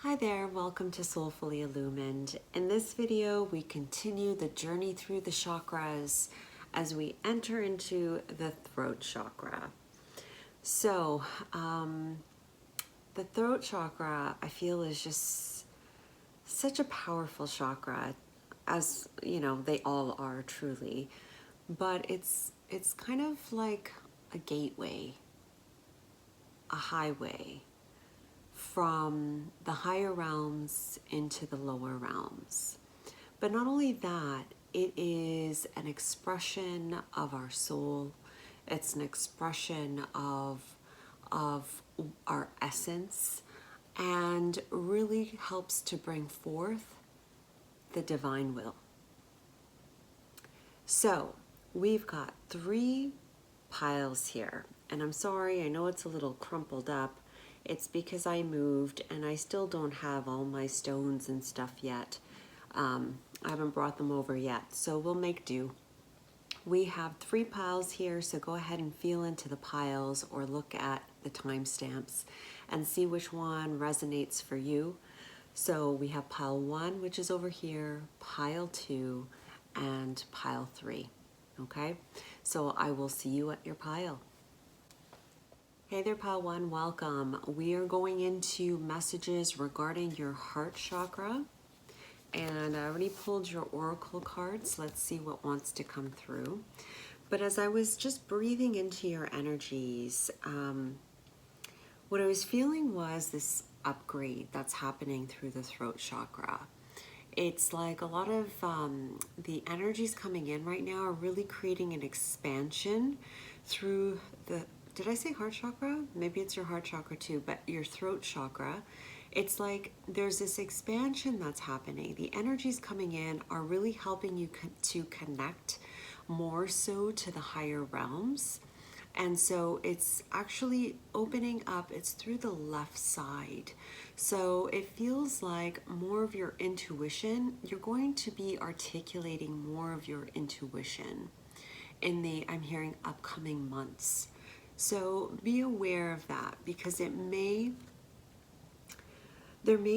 Hi there, welcome to Soulfully Illumined. In this video, we continue the journey through the chakras as we enter into the throat chakra. So, the throat chakra, I feel, is just such a powerful chakra, as you know, they all are truly, but it's kind of like a gateway, a highway from the higher realms into the lower realms. But not only that, it is an expression of our soul. It's an expression of our essence, and really helps to bring forth the divine will. So we've got 3 piles here, and I'm sorry, I know it's a little crumpled up. It's because I moved and I still don't have all my stones and stuff yet. I haven't brought them over yet, so we'll make do. We have 3 piles here, so go ahead and feel into the piles or look at the timestamps and see which one resonates for you. So we have pile 1, which is over here, pile 2, and pile 3. Okay, so I will see you at your pile. Hey there, pile 1, welcome. We are going into messages regarding your heart chakra. And I already pulled your oracle cards. Let's see what wants to come through. But as I was just breathing into your energies, what I was feeling was this upgrade that's happening through the throat chakra. It's like a lot of the energies coming in right now are really creating an expansion through the, did I say heart chakra? Maybe it's your heart chakra too, but your throat chakra. It's like there's this expansion that's happening. The energies coming in are really helping you to connect more so to the higher realms. And so it's actually opening up, it's through the left side. So it feels like more of your intuition, you're going to be articulating more of your intuition in the, I'm hearing, upcoming months. So be aware of that, because there may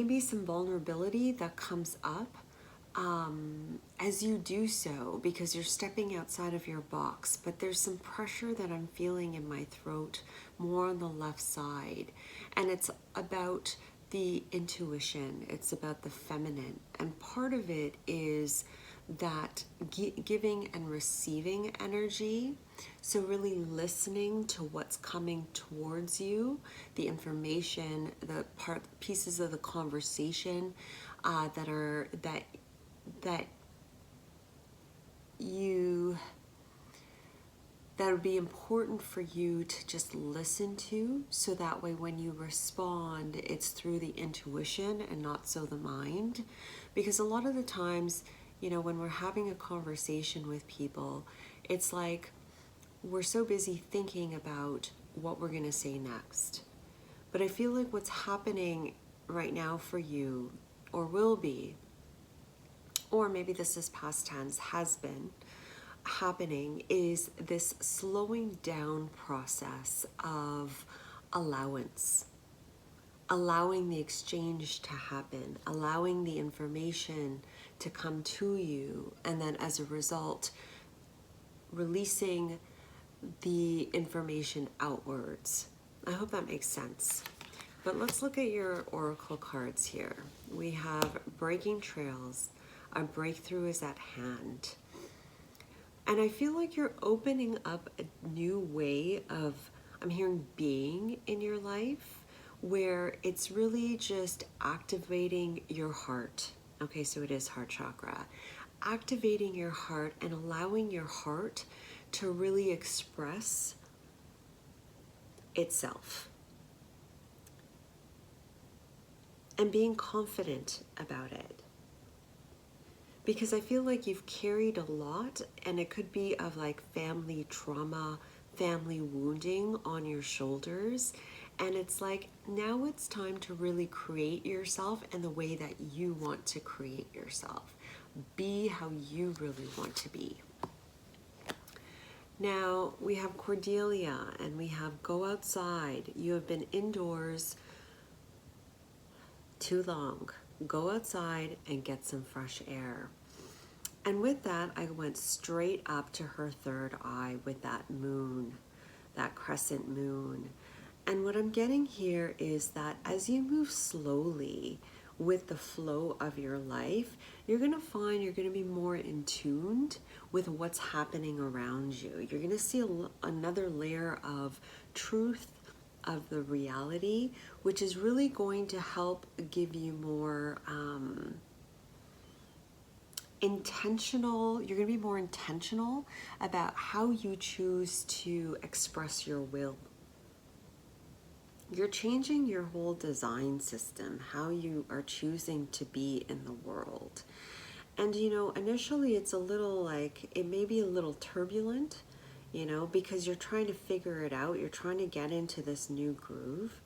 be some vulnerability that comes up as you do so, because you're stepping outside of your box. But there's some pressure that I'm feeling in my throat, more on the left side. And it's about the intuition, it's about the feminine. And part of it is that giving and receiving energy. So really listening to what's coming towards you, the information, the pieces of the conversation that would be important for you to just listen to, so that way when you respond, it's through the intuition and not so the mind. Because a lot of the times, you know, when we're having a conversation with people, it's like we're so busy thinking about what we're going to say next. But I feel like what's happening right now for you, or will be, or maybe this is past tense, has been happening, is this slowing down process of allowance. Allowing the exchange to happen, allowing the information to come to you, and then as a result, releasing the information outwards. I hope that makes sense. But let's look at your oracle cards here. We have breaking trails. A breakthrough is at hand. And I feel like you're opening up a new way of, I'm hearing, being in your life, where it's really just activating your heart. Okay, so it is heart chakra. Activating your heart and allowing your heart to really express itself. And being confident about it. Because I feel like you've carried a lot, and it could be of like family trauma, family wounding on your shoulders. And it's like, now it's time to really create yourself in the way that you want to create yourself. Be how you really want to be. Now we have Cordelia, and we have go outside. You have been indoors too long. Go outside and get some fresh air. And with that, I went straight up to her third eye with that moon, that crescent moon. And what I'm getting here is that as you move slowly with the flow of your life, you're going to find you're going to be more in tune with what's happening around you. You're going to see another layer of truth of the reality, which is really going to help give you more intentional. You're going to be more intentional about how you choose to express your will. You're changing your whole design system, how you are choosing to be in the world. And you know, initially it's a little like, it may be a little turbulent, you know, because you're trying to figure it out. You're trying to get into this new groove.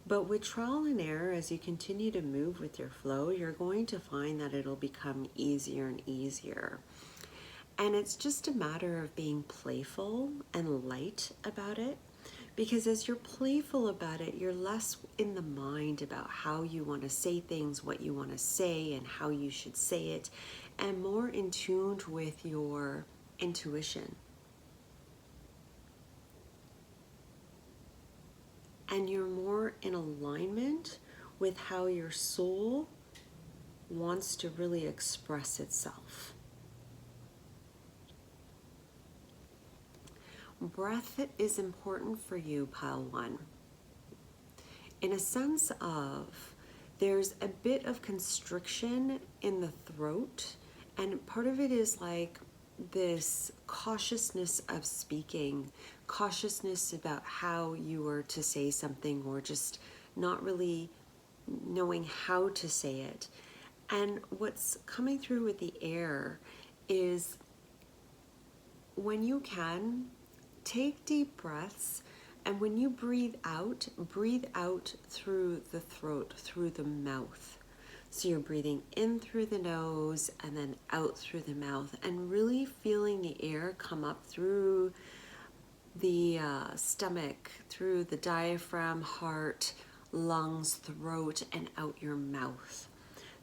But with trial and error, as you continue to move with your flow, you're going to find that it'll become easier and easier. And it's just a matter of being playful and light about it. Because as you're playful about it, you're less in the mind about how you want to say things, what you want to say, and how you should say it, and more in tune with your intuition. And you're more in alignment with how your soul wants to really express itself. Breath is important for you, Pile 1. In a sense of, there's a bit of constriction in the throat, and part of it is like this cautiousness of speaking, cautiousness about how you are to say something, or just not really knowing how to say it. And what's coming through with the air is, when you can, take deep breaths, and when you breathe out through the throat, through the mouth. So you're breathing in through the nose and then out through the mouth, and really feeling the air come up through the stomach, through the diaphragm, heart, lungs, throat, and out your mouth.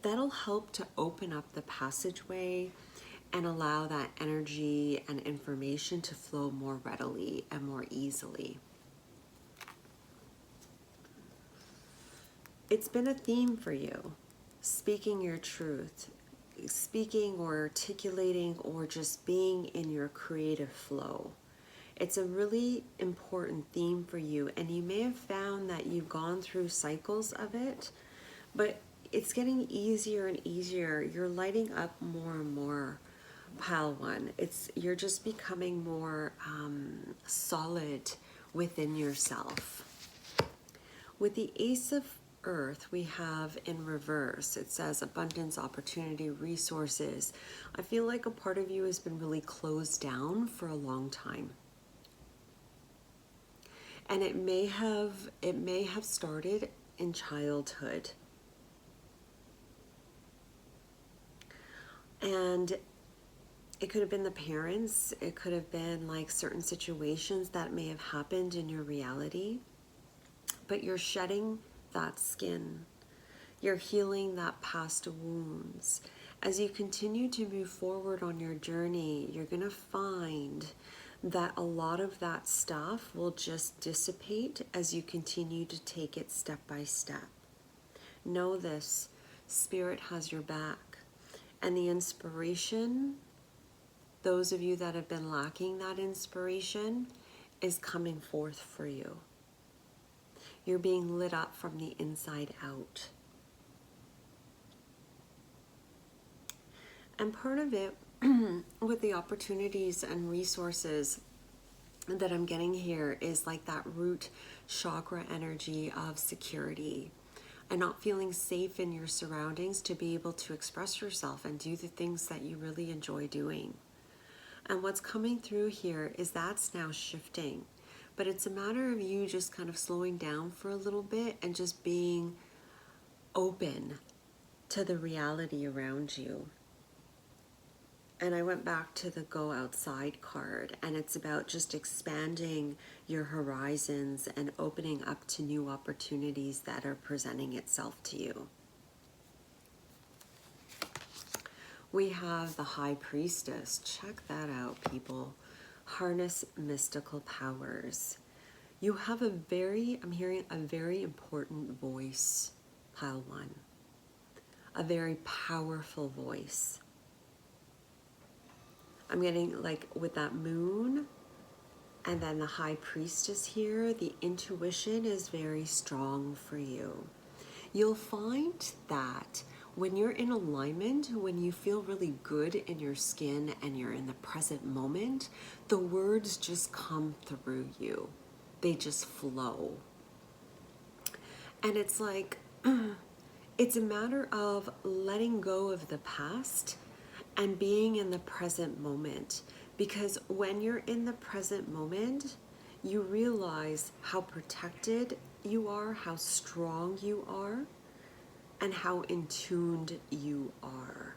That'll help to open up the passageway and allow that energy and information to flow more readily and more easily. It's been a theme for you, speaking your truth, speaking or articulating or just being in your creative flow. It's a really important theme for you, and you may have found that you've gone through cycles of it, but it's getting easier and easier. You're lighting up more and more, Pile 1. You're just becoming more solid within yourself. With the Ace of Earth, we have in reverse, it says abundance, opportunity, resources. I feel like a part of you has been really closed down for a long time. And it may have started in childhood. And it could have been the parents, it could have been like certain situations that may have happened in your reality, but you're shedding that skin. You're healing that past wounds. As you continue to move forward on your journey, you're going to find that a lot of that stuff will just dissipate as you continue to take it step by step. Know this, Spirit has your back. And the inspiration, those of you that have been lacking that inspiration, is coming forth for you. You're being lit up from the inside out. And part of it, with the opportunities and resources that I'm getting here, is like that root chakra energy of security. And not feeling safe in your surroundings to be able to express yourself and do the things that you really enjoy doing. And what's coming through here is that's now shifting. But it's a matter of you just kind of slowing down for a little bit and just being open to the reality around you. And I went back to the Go Outside card, and it's about just expanding your horizons and opening up to new opportunities that are presenting itself to you. We have the High Priestess. Check that out, people. Harness mystical powers. You have I'm hearing a very important voice, pile one. A very powerful voice. I'm getting like with that moon and then the High Priestess here, the intuition is very strong for you. You'll find that when you're in alignment, when you feel really good in your skin and you're in the present moment, the words just come through you. They just flow. And it's like, it's a matter of letting go of the past and being in the present moment. Because when you're in the present moment, you realize how protected you are, how strong you are, and how in tuned you are.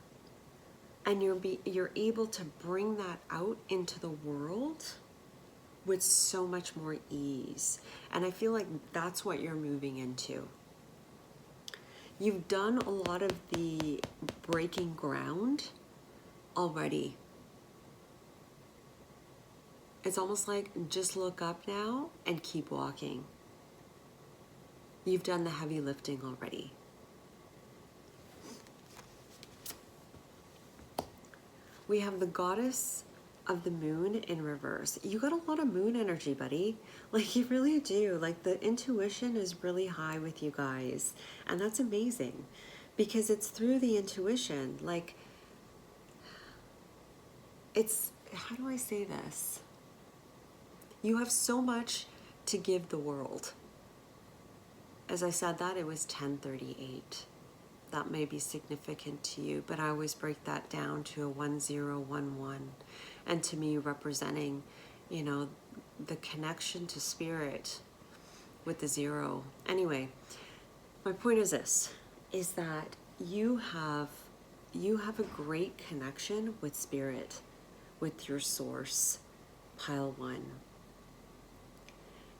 And you're able to bring that out into the world with so much more ease. And I feel like that's what you're moving into. You've done a lot of the breaking ground already. It's almost like just look up now and keep walking. You've done the heavy lifting already. We have the Goddess of the Moon in reverse. You got a lot of moon energy, buddy. Like, you really do. Like, the intuition is really high with you guys. And that's amazing because it's through the intuition. Like, it's, how do I say this? You have so much to give the world. As I said that, it was 1038. That may be significant to you, but I always break that down to a 1011. And to me, representing, you know, the connection to spirit with the zero. Anyway, my point is this, is that you have a great connection with spirit, with your source, pile one.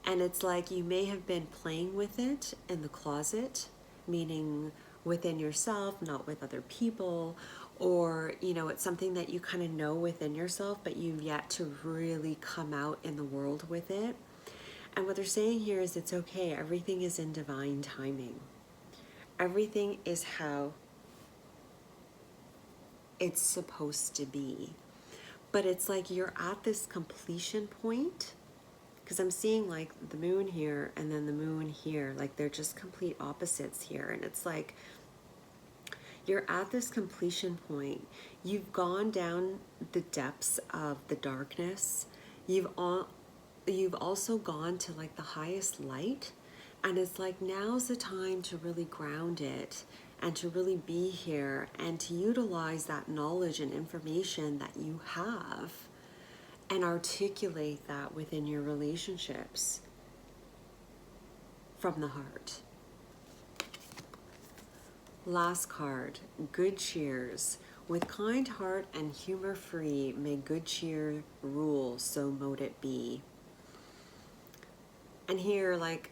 And it's like you may have been playing with it in the closet, meaning within yourself, not with other people, or, you know, it's something that you kind of know within yourself, but you've yet to really come out in the world with it. And what they're saying here is it's okay. Everything is in divine timing. Everything is how it's supposed to be. But it's like you're at this completion point, because I'm seeing like the moon here and then the moon here, like they're just complete opposites here. And it's like, you're at this completion point. You've gone down the depths of the darkness. You've also gone to like the highest light. And it's like, now's the time to really ground it and to really be here and to utilize that knowledge and information that you have and articulate that within your relationships from the heart. Last card, good cheers. With kind heart and humor free, may good cheer rule, so mote it be. And here, like,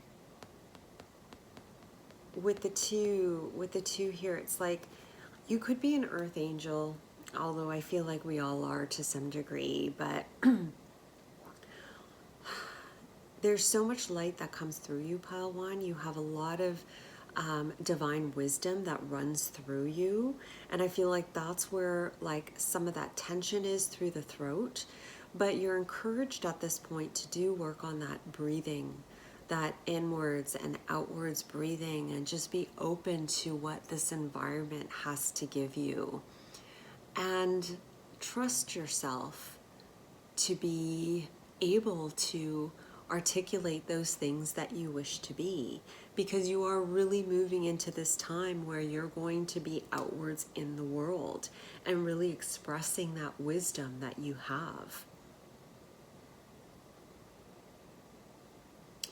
with the two here, it's like, you could be an earth angel, although I feel like we all are to some degree, but there's so much light that comes through you, pile one. You have a lot of divine wisdom that runs through you, and I feel like that's where like some of that tension is through the throat, but you're encouraged at this point to do work on that breathing, that inwards and outwards breathing, and just be open to what this environment has to give you, and trust yourself to be able to articulate those things that you wish to be, because you are really moving into this time where you're going to be outwards in the world and really expressing that wisdom that you have.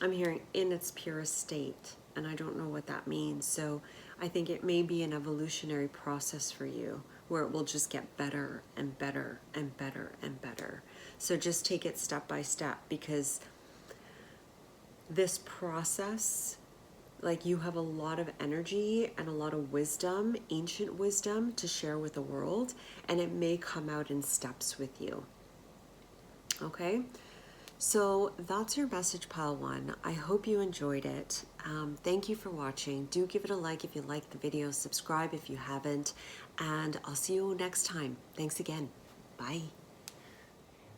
I'm hearing in its purest state, and I don't know what that means, so I think it may be an evolutionary process for you where it will just get better and better and better and better. So just take it step by step, because this process like you have a lot of energy and a lot of wisdom, ancient wisdom to share with the world, and it may come out in steps with you. Okay, so that's your message, pile 1. I hope you enjoyed it. Thank you for watching. Do give it a like if you liked the video, subscribe if you haven't, and I'll see you next time. Thanks again. Bye.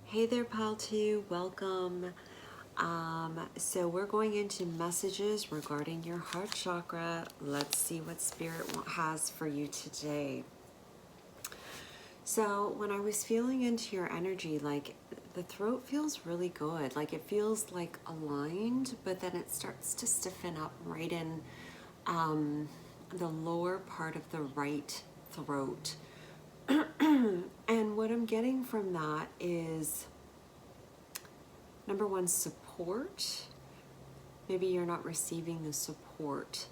Hey there, pile 2, welcome. So we're going into messages regarding your heart chakra. Let's see what Spirit has for you today. So when I was feeling into your energy, like the throat feels really good. Like it feels like aligned, but then it starts to stiffen up right in the lower part of the right throat. And what I'm getting from that is, number 1, support. Maybe you're not receiving the support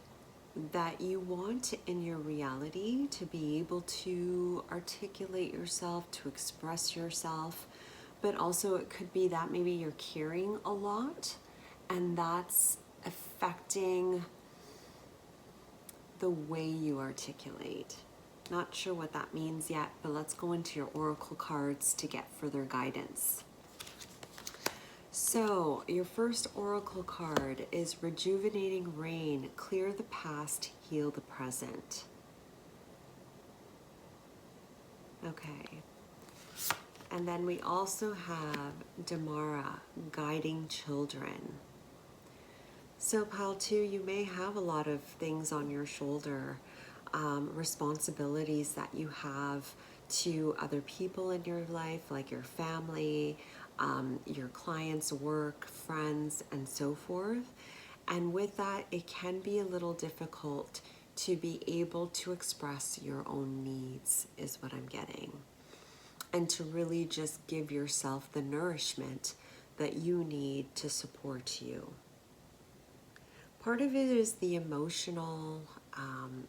that you want in your reality to be able to articulate yourself, to express yourself. But also it could be that maybe you're carrying a lot and that's affecting the way you articulate. Not sure what that means yet, but let's go into your oracle cards to get further guidance. So your first oracle card is Rejuvenating Rain. Clear the past, heal the present. Okay. And then we also have Damara, Guiding Children. So pile 2, you may have a lot of things on your shoulder, responsibilities that you have to other people in your life, like your family, your clients' work, friends, and so forth. And with that, it can be a little difficult to be able to express your own needs, is what I'm getting. And to really just give yourself the nourishment that you need to support you. Part of it is the emotional,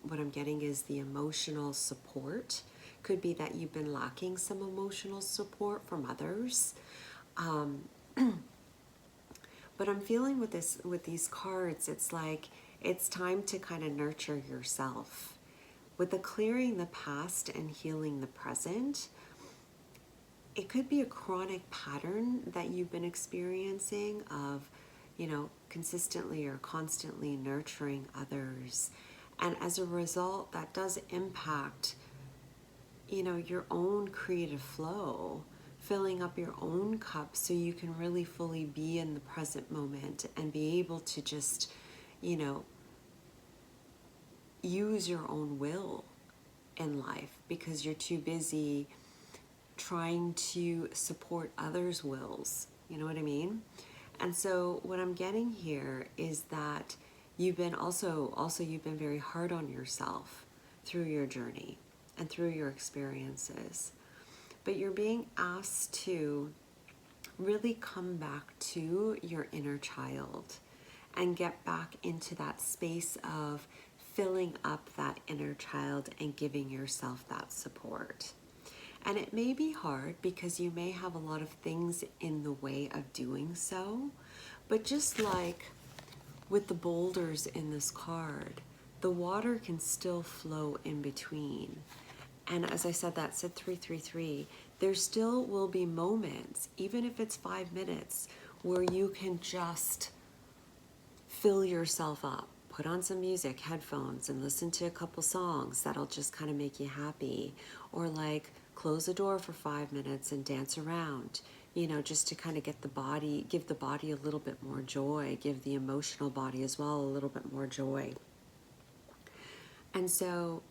what I'm getting is the emotional support. Could be that you've been lacking some emotional support from others. But I'm feeling with these cards, it's like it's time to kind of nurture yourself. With the clearing the past and healing the present, it could be a chronic pattern that you've been experiencing of, you know, consistently or constantly nurturing others. And as a result, that does impact, you know, your own creative flow, filling up your own cup so you can really fully be in the present moment and be able to just, you know, use your own will in life because you're too busy trying to support others' wills. You know what I mean? And so what I'm getting here is that you've been you've been very hard on yourself through your journey and through your experiences. But you're being asked to really come back to your inner child and get back into that space of filling up that inner child and giving yourself that support. And it may be hard because you may have a lot of things in the way of doing so, but just like with the boulders in this card, the water can still flow in between. And as I said, that said 333, there still will be moments, even if it's 5 minutes, where you can just fill yourself up. Put on some music, headphones, and listen to a couple songs that'll just kind of make you happy. Or like close the door for 5 minutes and dance around, you know, just to kind of get the body, give the body a little bit more joy, give the emotional body as well a little bit more joy. And so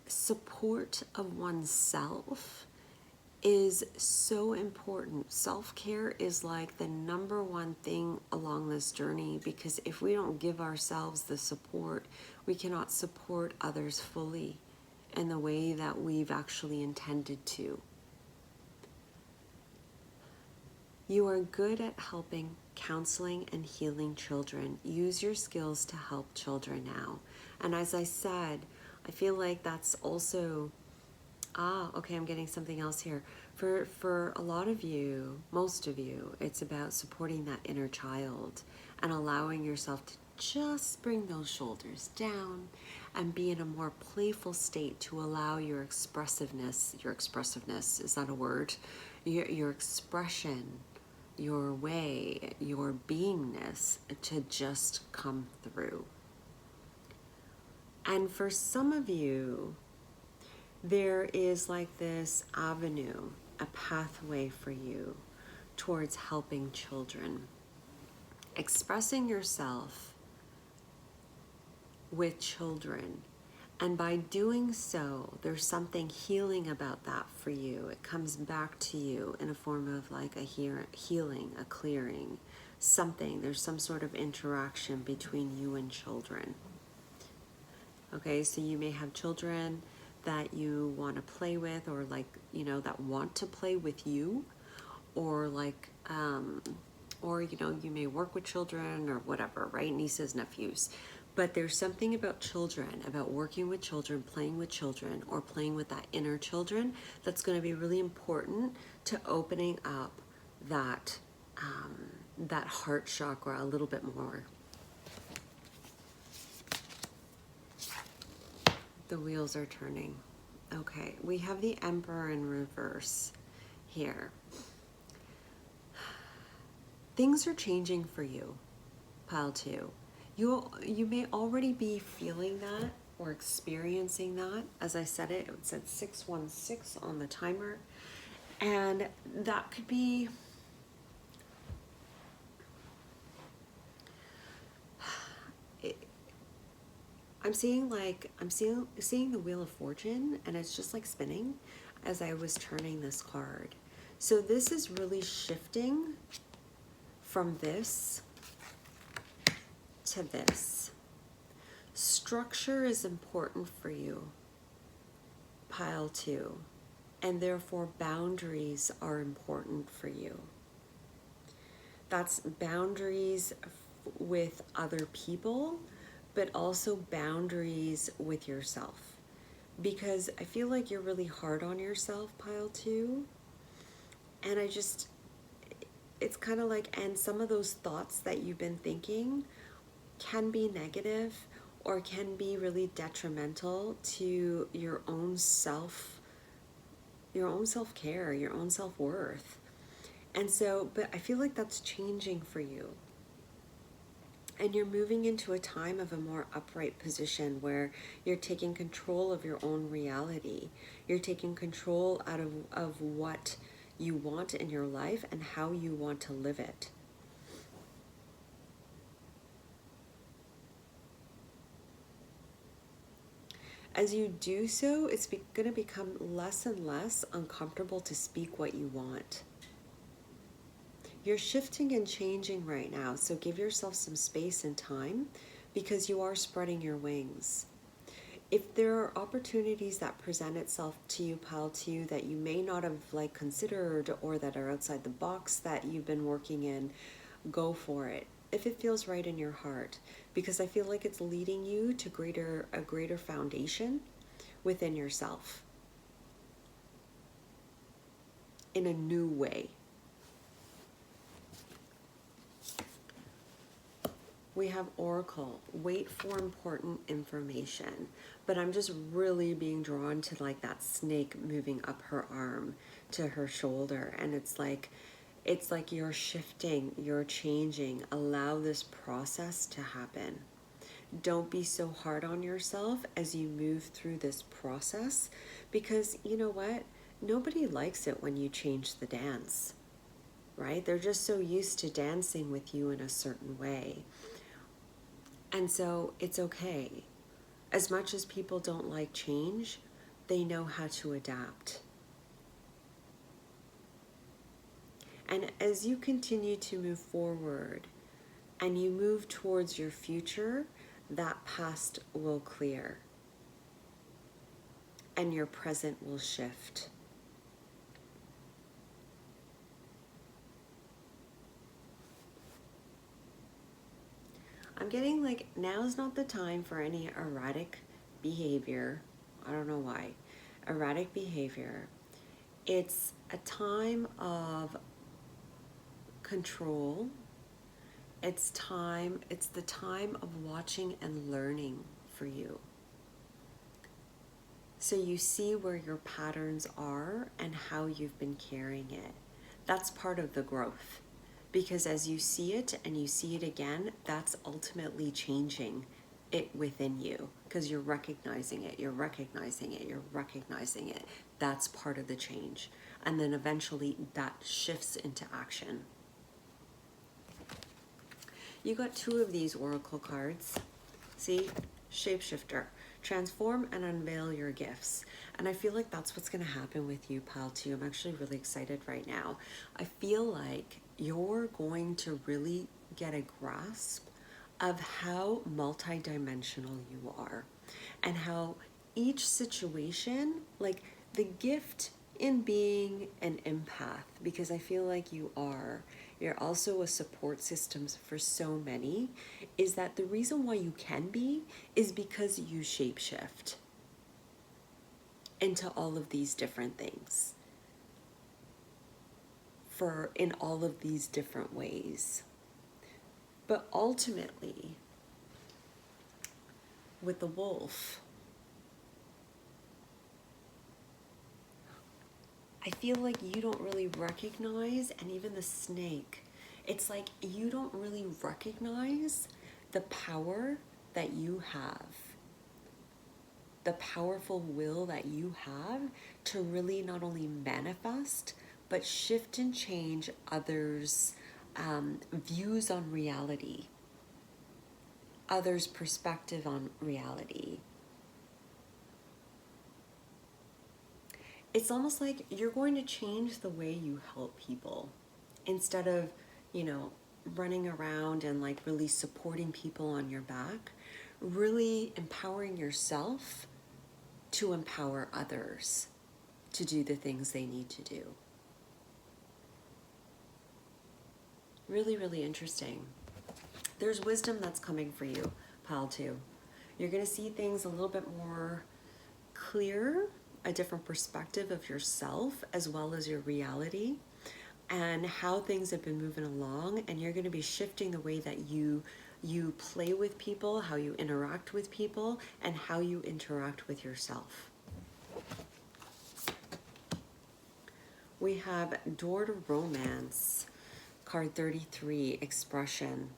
support of oneself is so important. Self-care is like the number one thing along this journey, because if we don't give ourselves the support, we cannot support others fully in the way that we've actually intended to. You are good at helping, counseling, and healing children. Use your skills to help children now. And as I said, I feel like that's also, okay, I'm getting something else here. For a lot of you, most of you, it's about supporting that inner child and allowing yourself to just bring those shoulders down and be in a more playful state to allow your expressiveness, is that a word? Your expression, your way, your beingness to just come through. And for some of you, there is like this avenue, a pathway for you towards helping children. Expressing yourself with children. And by doing so, there's something healing about that for you. It comes back to you in a form of like a healing, a clearing, something. There's some sort of interaction between you and children. Okay, so you may have children that you want to play with, or like, you know, that want to play with you, or like, or, you know, you may work with children or whatever, right? Nieces, nephews. But there's something about children, about working with children, playing with children, or playing with that inner children that's going to be really important to opening up that, that heart chakra a little bit more. The wheels are turning. Okay, we have the Emperor in reverse here. Things are changing for you, pile 2. You may already be feeling that or experiencing that. As I said it said 616 on the timer. And that could be, I'm seeing the Wheel of Fortune, and it's just like spinning as I was turning this card. So this is really shifting from this to this. Structure is important for you, pile 2, and therefore boundaries are important for you. That's boundaries with other people, but also boundaries with yourself. Because I feel like you're really hard on yourself, pile 2, and it's kind of like, and some of those thoughts that you've been thinking can be negative or can be really detrimental to your own self-care, your own self-worth. And so, but I feel like that's changing for you. And you're moving into a time of a more upright position where you're taking control of your own reality. You're taking control out of what you want in your life and how you want to live it. As you do so, it's going to become less and less uncomfortable to speak what you want. You're shifting and changing right now, so give yourself some space and time because you are spreading your wings. If there are opportunities that present itself to you, pile 2, that you may not have like considered or that are outside the box that you've been working in, go for it. If it feels right in your heart, because I feel like it's leading you to a greater foundation within yourself in a new way. We have Oracle, wait for important information. But I'm just really being drawn to like that snake moving up her arm to her shoulder. And it's like you're shifting, you're changing. Allow this process to happen. Don't be so hard on yourself as you move through this process, because you know what? Nobody likes it when you change the dance, right? They're just so used to dancing with you in a certain way. And so it's okay. As much as people don't like change, they know how to adapt. And as you continue to move forward and you move towards your future, that past will clear and your present will shift. I'm getting like, now's not the time for any erratic behavior. I don't know why. Erratic behavior. It's a time of control It's the time of watching and learning for you. So you see where your patterns are and how you've been carrying it. That's part of the growth. Because as you see it and you see it again, that's ultimately changing it within you. Because you're recognizing it, you're recognizing it, you're recognizing it. That's part of the change. And then eventually that shifts into action. You got 2 of these oracle cards. See? Shapeshifter. Transform and unveil your gifts. And I feel like that's what's going to happen with you, pal, too. I'm actually really excited right now. I feel like you're going to really get a grasp of how multidimensional you are and how each situation, like the gift in being an empath, because I feel like you're also a support system for so many, is that the reason why you can be is because you shapeshift into all of these different things in all of these different ways. But ultimately, with the wolf, I feel like you don't really recognize, and even the snake, it's like you don't really recognize the power that you have, the powerful will that you have to really not only manifest, but shift and change others' views on reality, others' perspective on reality. It's almost like you're going to change the way you help people instead of, running around and like really supporting people on your back, really empowering yourself to empower others to do the things they need to do. Really, really interesting. There's wisdom that's coming for you, pal, too. You're going to see things a little bit more clear, a different perspective of yourself as well as your reality and how things have been moving along, and you're going to be shifting the way that you play with people, how you interact with people, and how you interact with yourself. We have Door to Romance, card 33, Expression,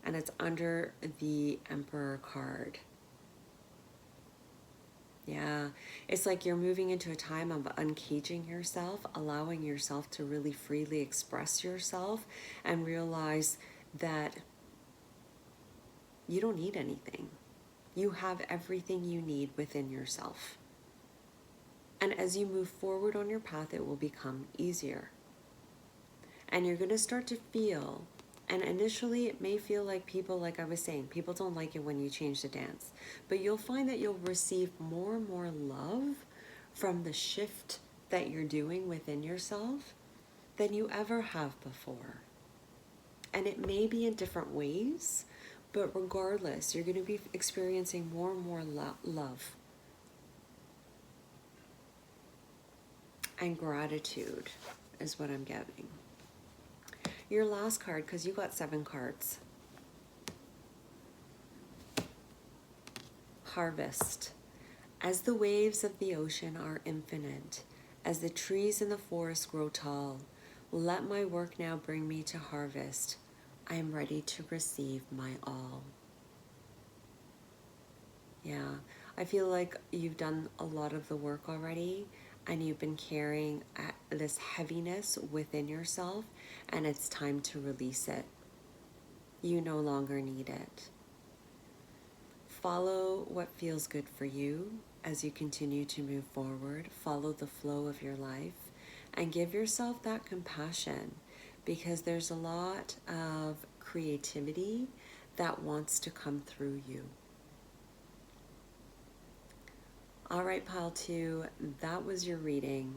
and it's under the Emperor card. Yeah, it's like you're moving into a time of uncaging yourself, allowing yourself to really freely express yourself and realize that you don't need anything. You have everything you need within yourself. And as you move forward on your path, it will become easier. And you're going to start to feel, and initially it may feel like people, like I was saying, people don't like it when you change the dance. But you'll find that you'll receive more and more love from the shift that you're doing within yourself than you ever have before. And it may be in different ways, but regardless, you're going to be experiencing more and more love and gratitude is what I'm getting. Your last card, because you got 7 cards. Harvest. As the waves of the ocean are infinite, as the trees in the forest grow tall, let my work now bring me to harvest. I am ready to receive my all. Yeah, I feel like you've done a lot of the work already, and you've been carrying this heaviness within yourself, and it's time to release it. You no longer need it. Follow what feels good for you as you continue to move forward. Follow the flow of your life and give yourself that compassion, because there's a lot of creativity that wants to come through you. All right, pile 2, that was your reading.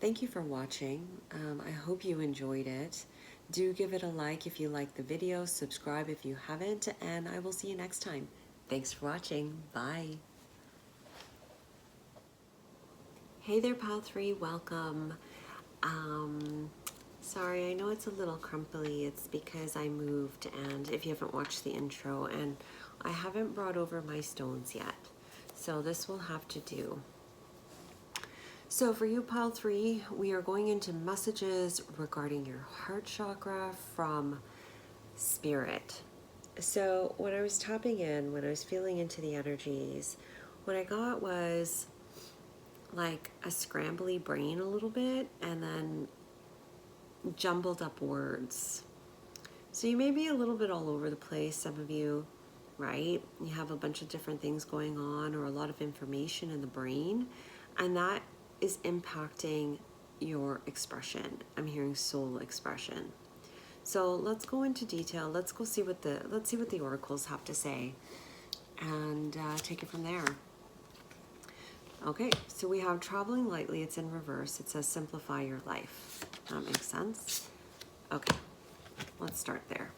Thank you for watching. I hope you enjoyed it. Do give it a like if you liked the video, subscribe if you haven't, and I will see you next time. Thanks for watching. Bye. Hey there, pile 3, welcome. Sorry, I know it's a little crumply. It's because I moved, and if you haven't watched the intro, and I haven't brought over my stones yet. So this will have to do. So for you, pile 3, we are going into messages regarding your heart chakra from Spirit. So when I was tapping in, when I was feeling into the energies, what I got was like a scrambly brain a little bit, and then jumbled up words. So you may be a little bit all over the place, some of you, right? You have a bunch of different things going on, or a lot of information in the brain, and that is impacting your expression. I'm hearing soul expression. So let's go into detail. Let's see what the oracles have to say, and take it from there. Okay, so we have traveling lightly. It's in reverse. It says simplify your life. That makes sense. Okay, let's start there.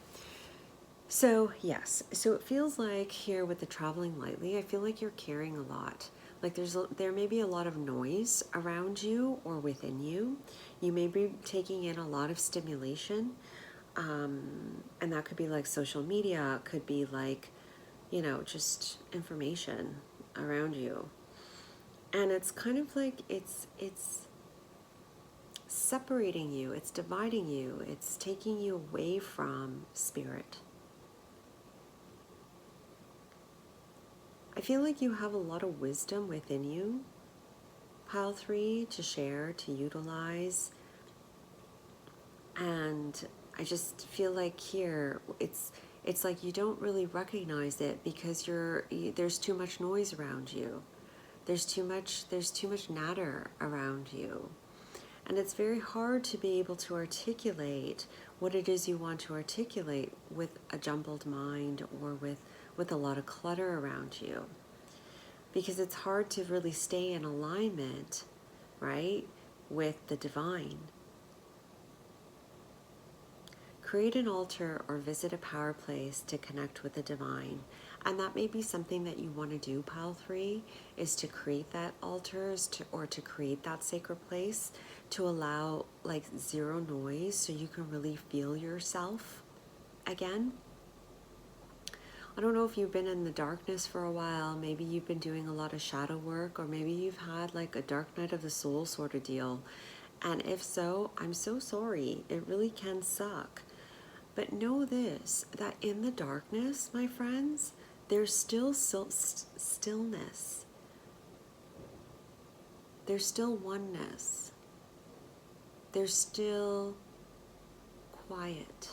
So yes, so it feels like here with the traveling lightly, I feel like you're carrying a lot. Like there may be a lot of noise around you or within you. You may be taking in a lot of stimulation, and that could be like social media. It could be like, just information around you. And it's kind of like it's separating you, it's dividing you, it's taking you away from Spirit. I feel like you have a lot of wisdom within you, pile 3, to share, to utilize. And I just feel like here it's like you don't really recognize it because there's too much noise around you. There's too much natter around you. And it's very hard to be able to articulate what it is you want to articulate with a jumbled mind, or with a lot of clutter around you. Because it's hard to really stay in alignment, right, with the divine. Create an altar or visit a power place to connect with the divine. And that may be something that you want to do, pile 3, is to create that altars or to create that sacred place to allow like zero noise so you can really feel yourself again. I don't know if you've been in the darkness for a while. Maybe you've been doing a lot of shadow work, or maybe you've had like a dark night of the soul sort of deal. And if so, I'm so sorry. It really can suck. But know this, that in the darkness, my friends, there's still stillness. There's still oneness. There's still quiet.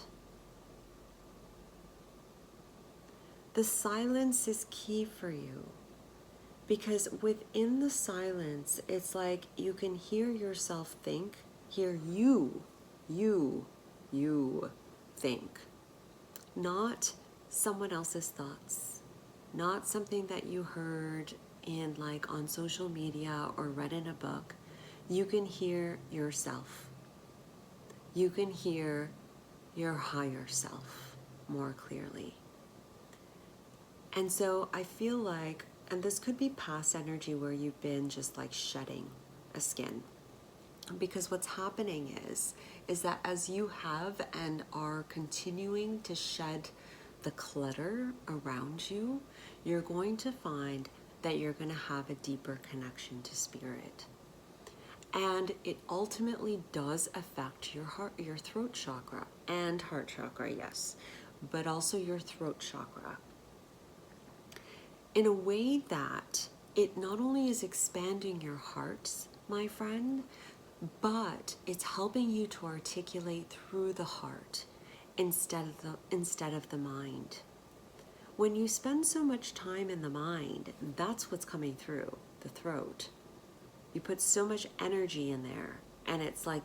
The silence is key for you, because within the silence, it's like you can hear yourself think, hear you think, not someone else's thoughts, not something that you heard in like on social media or read in a book. You can hear yourself. You can hear your higher self more clearly. And so I feel like, and this could be past energy where you've been just like shedding a skin. Because what's happening is that as you have and are continuing to shed the clutter around you, you're going to find that you're going to have a deeper connection to Spirit. And it ultimately does affect your heart, your throat chakra, and heart chakra, yes, but also your throat chakra. In a way that it not only is expanding your hearts, my friend, but it's helping you to articulate through the heart instead of the mind. When you spend so much time in the mind, that's what's coming through the throat. You put so much energy in there, and it's like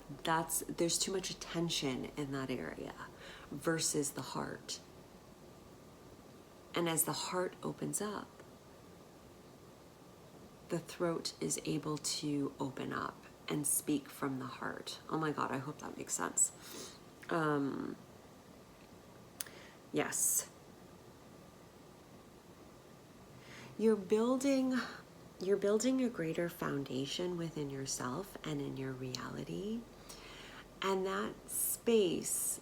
there's too much attention in that area versus the heart. And as the heart opens up, the throat is able to open up and speak from the heart. Oh my God, I hope that makes sense. Yes. You're building a greater foundation within yourself and in your reality. And that space,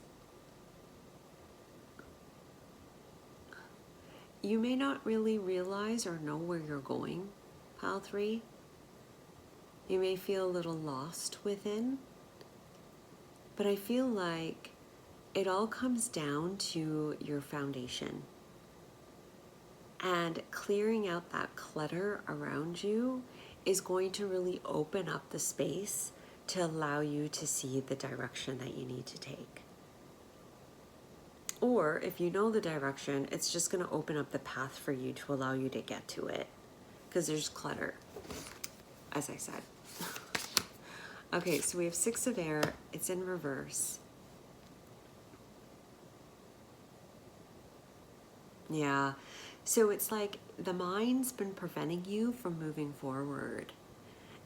you may not really realize or know where you're going, pile 3. You may feel a little lost within, but I feel like it all comes down to your foundation. And clearing out that clutter around you is going to really open up the space to allow you to see the direction that you need to take. Or if you know the direction, it's just going to open up the path for you to allow you to get to it, because there's clutter, as I said. Okay, so we have 6 of air. It's in reverse. Yeah, so it's like the mind's been preventing you from moving forward.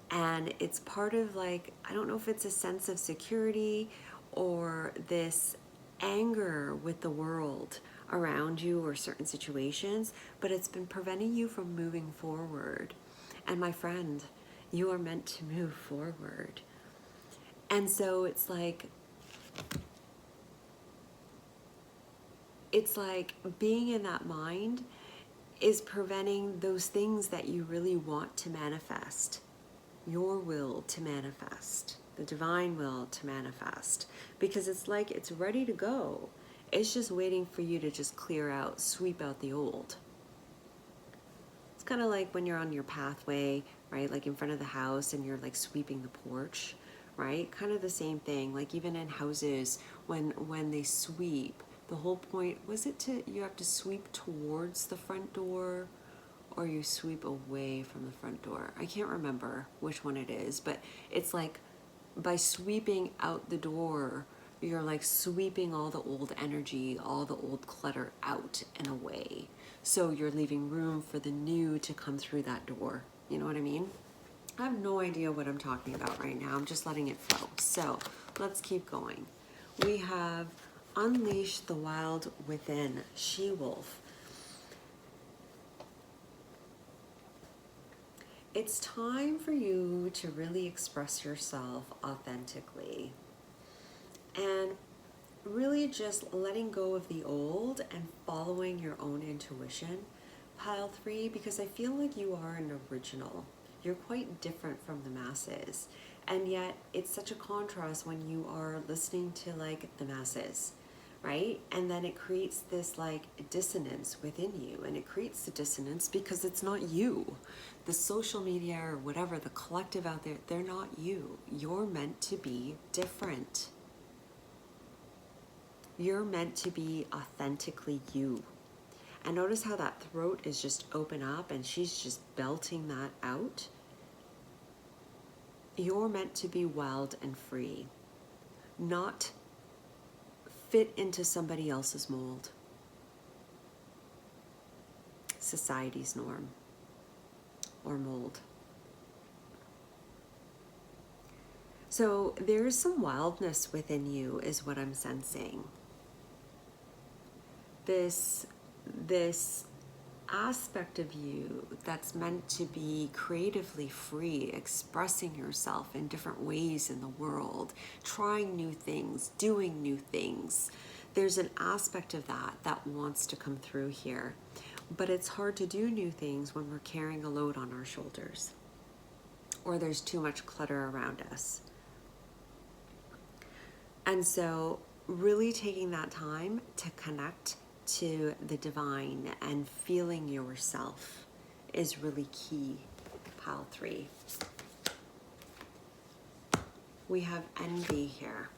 And it's part of, like, I don't know if it's a sense of security or this anger with the world around you or certain situations, but it's been preventing you from moving forward. And my friend, you are meant to move forward. And so it's like being in that mind is preventing those things that you really want to manifest, your will to manifest, the divine will to manifest, because it's like it's ready to go. It's just waiting for you to just clear out, sweep out the old. It's kind of like when you're on your pathway, right? Like in front of the house and you're like sweeping the porch, right? Kind of the same thing. Like even in houses, when they sweep, the whole point, was it you have to sweep towards the front door or you sweep away from the front door? I can't remember which one it is, but it's like by sweeping out the door, you're like sweeping all the old energy, all the old clutter out and away. So you're leaving room for the new to come through that door. You know what I mean? I have no idea what I'm talking about right now. I'm just letting it flow. So let's keep going. We have Unleash the Wild Within, She-Wolf. It's time for you to really express yourself authentically and really just letting go of the old and following your own intuition, pile 3, because I feel like you are an original. You're quite different from the masses, and yet it's such a contrast when you are listening to like the masses, right? And then it creates this like dissonance within you, and it creates the dissonance because it's not you. The social media or whatever, the collective out there, they're not you. You're meant to be different. You're meant to be authentically you. And notice how that throat is just open up and she's just belting that out. You're meant to be wild and free, not fit into somebody else's mold, society's norm or mold. So there's some wildness within you is what I'm sensing. This aspect of you that's meant to be creatively free, expressing yourself in different ways in the world, trying new things, doing new things. There's an aspect of that wants to come through here. But it's hard to do new things when we're carrying a load on our shoulders or there's too much clutter around us. And so really taking that time to connect to the divine and feeling yourself is really key, pile 3. We have envy here.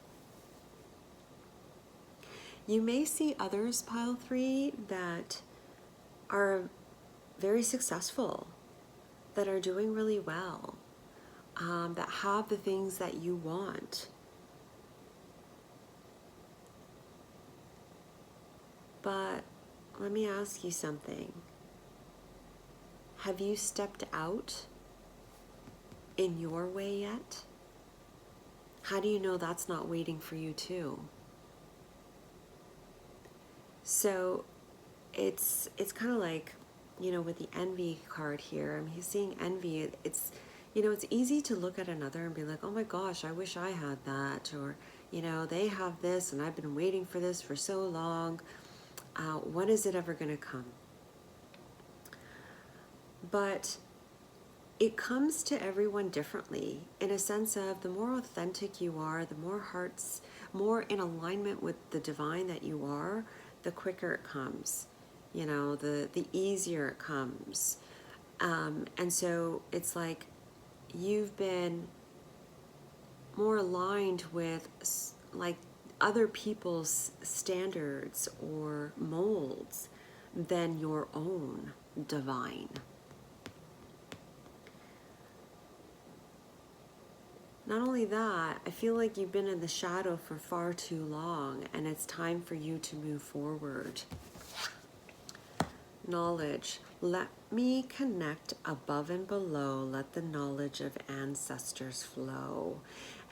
You may see others, pile 3, that are very successful, that are doing really well, that have the things that you want. But let me ask you something. Have you stepped out in your way yet? How do you know that's not waiting for you too? So it's kind of like, you know, with the envy card here, I'm seeing envy. It's, you know, it's easy to look at another and be like, oh my gosh, I wish I had that. Or, You know, they have this and I've been waiting for this for so long. When is it ever going to come? But it comes to everyone differently, in a sense of the more authentic you are, the more in alignment with the divine that you are, the quicker it comes. You know, the easier it comes. And so it's like you've been more aligned with like other people's standards or molds than your own divine. Not only that, I feel like you've been in the shadow for far too long, and it's time for you to move forward. Knowledge. Let me connect above and below. Let the knowledge of ancestors flow.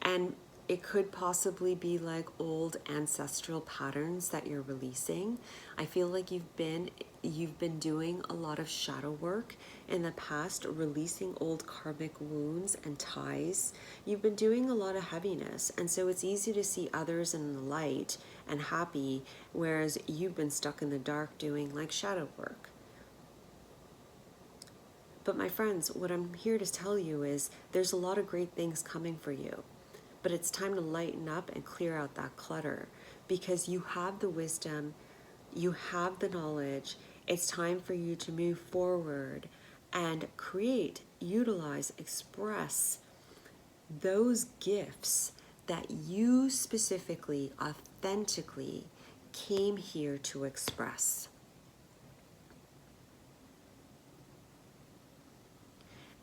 And it could possibly be like old ancestral patterns that you're releasing. I feel like you've been doing a lot of shadow work in the past, releasing old karmic wounds and ties. You've been doing a lot of heaviness, and so it's easy to see others in the light and happy, whereas you've been stuck in the dark doing like shadow work. But my friends, what I'm here to tell you is there's a lot of great things coming for you. But it's time to lighten up and clear out that clutter, because you have the wisdom, you have the knowledge. It's time for you to move forward and create, utilize, express those gifts that you specifically, authentically came here to express.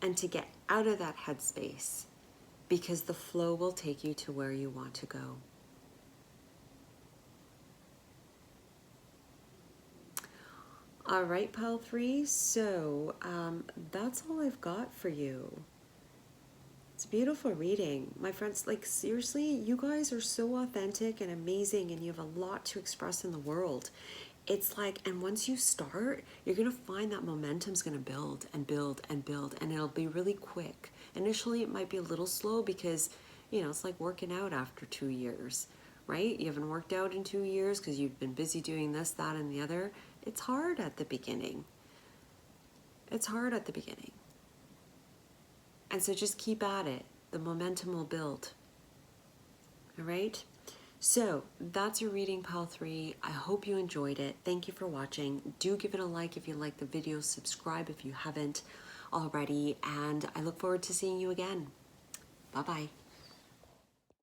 And to get out of that headspace, because the flow will take you to where you want to go. All right, Pile 3, so that's all I've got for you. It's a beautiful reading. My friends, like seriously, you guys are so authentic and amazing, and you have a lot to express in the world. It's like, and once you start, you're going to find that momentum's going to build and build and build, and it'll be really quick. Initially, it might be a little slow because, you know, it's like working out after 2 years, right? You haven't worked out in 2 years because you've been busy doing this, that, and the other. It's hard at the beginning. It's hard at the beginning. And so just keep at it. The momentum will build. All right? So that's your reading, Pile 3. I hope you enjoyed it. Thank you for watching. Do give it a like if you like the video. Subscribe if you haven't already. And I look forward to seeing you again. Bye-bye.